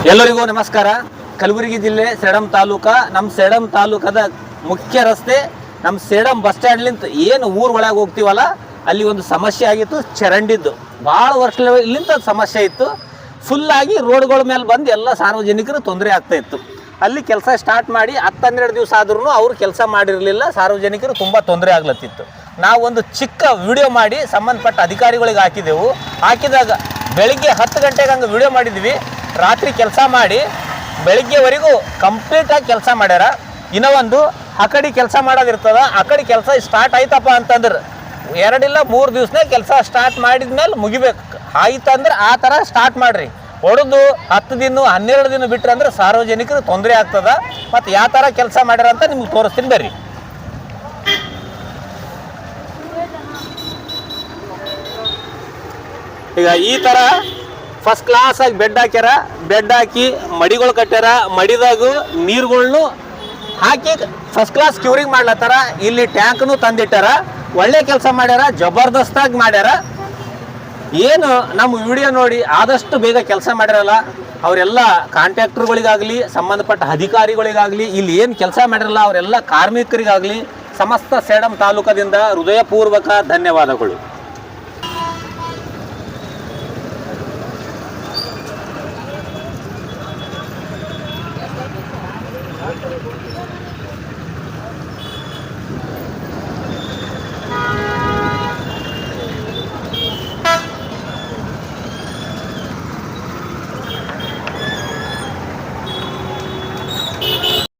ಎಲ್ಲರಿಗೂ ನಮಸ್ಕಾರ. ಕಲಬುರಗಿ ಜಿಲ್ಲೆ ಸೇಡಂ ತಾಲೂಕಾ. ನಮ್ಮ ಸೇಡಂ ತಾಲೂಕದ ಮುಖ್ಯ ರಸ್ತೆ ನಮ್ಮ ಸೇಡಂ ಬಸ್ ಸ್ಟ್ಯಾಂಡ್ಲಿಂತ ಏನು ಊರ ಒಳಗೆ ಹೋಗ್ತೀವಲ್ಲ ಅಲ್ಲಿ ಒಂದು ಸಮಸ್ಯೆ ಆಗಿತ್ತು. ಚರಂಡಿದ್ದು ಭಾಳ ವರ್ಷಲಿಂತ ಸಮಸ್ಯೆ ಇತ್ತು. ಫುಲ್ಲಾಗಿ ರೋಡ್ಗಳ ಮೇಲೆ ಬಂದು ಎಲ್ಲ ಸಾರ್ವಜನಿಕರು ತೊಂದರೆ ಆಗ್ತಾ ಇತ್ತು. ಅಲ್ಲಿ ಕೆಲಸ ಸ್ಟಾರ್ಟ್ ಮಾಡಿ 10-12 ದಿವಸ ಆದ್ರೂ ಅವರು ಕೆಲಸ ಮಾಡಿರಲಿಲ್ಲ. ಸಾರ್ವಜನಿಕರು ತುಂಬ ತೊಂದರೆ ಆಗ್ಲತ್ತಿತ್ತು. ನಾವು ಒಂದು ಚಿಕ್ಕ ವಿಡಿಯೋ ಮಾಡಿ ಸಂಬಂಧಪಟ್ಟ ಅಧಿಕಾರಿಗಳಿಗೆ ಹಾಕಿದೆವು. ಹಾಕಿದಾಗ ಬೆಳಿಗ್ಗೆ 10 ಗಂಟೆಗೆ ಹಂಗೆ ವಿಡಿಯೋ ಮಾಡಿದ್ವಿ. ರಾತ್ರಿ ಕೆಲಸ ಮಾಡಿ ಬೆಳಿಗ್ಗೆವರೆಗೂ ಕಂಪ್ಲೀಟಾಗಿ ಕೆಲಸ ಮಾಡ್ಯಾರ. ಇನ್ನೂ ಒಂದು ಆ ಕಡೆ ಕೆಲಸ ಮಾಡೋದಿರ್ತದ. ಆ ಕಡೆ ಕೆಲಸ ಸ್ಟಾರ್ಟ್ ಆಯ್ತಪ್ಪ ಅಂತಂದ್ರೆ 2 ಇಲ್ಲ 3 ದಿವಸನೇ ಕೆಲಸ ಸ್ಟಾರ್ಟ್ ಮಾಡಿದ್ಮೇಲೆ ಮುಗಿಬೇಕು. ಆಯ್ತಂದ್ರೆ ಆ ಥರ ಸ್ಟಾರ್ಟ್ ಮಾಡಿರಿ. ಹೊಡೆದು 10 ದಿನ 12 ದಿನ ಬಿಟ್ಟರೆ ಅಂದ್ರೆ ಸಾರ್ವಜನಿಕರು ತೊಂದರೆ ಆಗ್ತದ. ಮತ್ತು ಯಾವ ಥರ ಕೆಲಸ ಮಾಡ್ಯಾರ ಅಂತ ನಿಮ್ಗೆ ತೋರಿಸ್ತೀನಿ ಬರ್ರಿ. ಈಗ ಈ ಥರ ಫಸ್ಟ್ ಕ್ಲಾಸಾಗಿ ಬೆಡ್ ಹಾಕ್ಯಾರ. ಬೆಡ್ ಹಾಕಿ ಮಡಿಗಳು ಕಟ್ಟ್ಯಾರ. ಮಡಿದಾಗೂ ನೀರುಗಳ್ನು ಹಾಕಿ ಫಸ್ಟ್ ಕ್ಲಾಸ್ ಕ್ಯೂರಿಂಗ್ ಮಾಡ್ಲತ್ತಾರ. ಇಲ್ಲಿ ಟ್ಯಾಂಕ್ನು ತಂದಿಟ್ಟಾರ. ಒಳ್ಳೆ ಕೆಲಸ ಮಾಡ್ಯಾರ, ಜಬರ್ದಸ್ತಾಗಿ ಮಾಡ್ಯಾರ. ಏನು ನಮ್ಮ ವಿಡಿಯೋ ನೋಡಿ ಆದಷ್ಟು ಬೇಗ ಕೆಲಸ ಮಾಡ್ಯಾರಲ್ಲ ಅವರೆಲ್ಲ ಕಾಂಟ್ರಾಕ್ಟರ್ಗಳಿಗಾಗಲಿ ಸಂಬಂಧಪಟ್ಟ ಅಧಿಕಾರಿಗಳಿಗಾಗಲಿ ಇಲ್ಲಿ ಏನು ಕೆಲಸ ಮಾಡ್ಯಾರಲ್ಲ ಅವರೆಲ್ಲ ಕಾರ್ಮಿಕರಿಗಾಗಲಿ ಸಮಸ್ತ ಸೇಡಂ ತಾಲೂಕದಿಂದ ಹೃದಯಪೂರ್ವಕ ಧನ್ಯವಾದಗಳು.